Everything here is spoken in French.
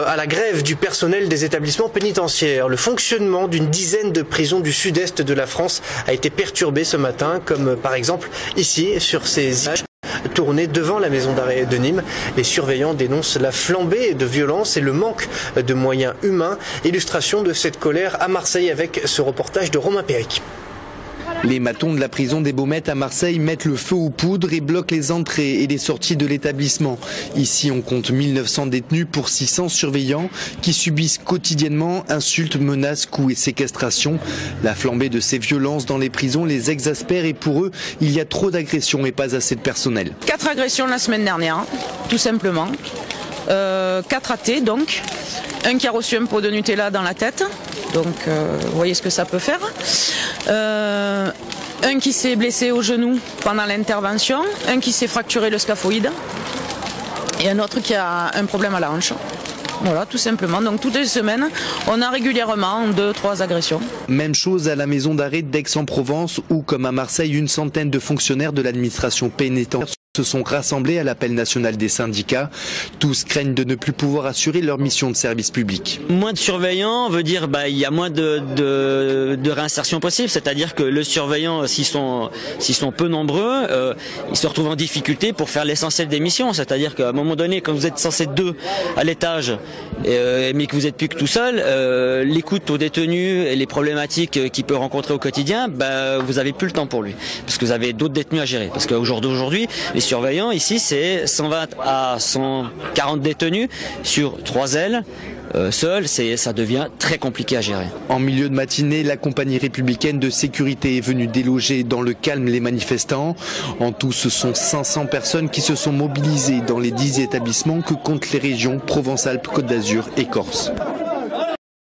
à la grève du personnel des établissements pénitentiaires. Le fonctionnement d'une dizaine de prisons du sud-est de la France a été perturbé ce matin, comme par exemple ici sur ces images tournées devant la maison d'arrêt de Nîmes. Les surveillants dénoncent la flambée de violence et le manque de moyens humains. Illustration de cette colère à Marseille avec ce reportage de Romain Péric. Les matons de la prison des Baumettes à Marseille mettent le feu aux poudres et bloquent les entrées et les sorties de l'établissement. Ici, on compte 1900 détenus pour 600 surveillants qui subissent quotidiennement insultes, menaces, coups et séquestrations. La flambée de ces violences dans les prisons les exaspère et pour eux, il y a trop d'agressions et pas assez de personnel. 4 agressions la semaine dernière, tout simplement. 4 ratés donc. Un qui a reçu un pot de Nutella dans la tête. Donc vous voyez ce que ça peut faire. Un qui s'est blessé au genou pendant l'intervention, un qui s'est fracturé le scaphoïde et un autre qui a un problème à la hanche. Voilà, tout simplement. Donc toutes les semaines, on a régulièrement 2-3 agressions. Même chose à la maison d'arrêt d'Aix-en-Provence où, comme à Marseille, une centaine de fonctionnaires de l'administration pénitentiaire se sont rassemblés à l'appel national des syndicats. Tous craignent de ne plus pouvoir assurer leur mission de service public. Moins de surveillants veut dire il y a moins de réinsertion possible, c'est-à-dire que le surveillant, s'ils sont peu nombreux, ils se retrouvent en difficulté pour faire l'essentiel des missions, c'est-à-dire qu'à un moment donné, quand vous êtes censé être 2 à l'étage, mais que vous êtes plus que tout seul, l'écoute aux détenus et les problématiques qu'il peut rencontrer au quotidien, vous n'avez plus le temps pour lui, parce que vous avez d'autres détenus à gérer. Parce qu'au jour d'aujourd'hui, les surveillants ici, c'est 120 à 140 détenus sur 3 ailes. Seul, ça devient très compliqué à gérer. En milieu de matinée, la compagnie républicaine de sécurité est venue déloger dans le calme les manifestants. En tout, ce sont 500 personnes qui se sont mobilisées dans les 10 établissements que comptent les régions Provence-Alpes, Côte d'Azur et Corse.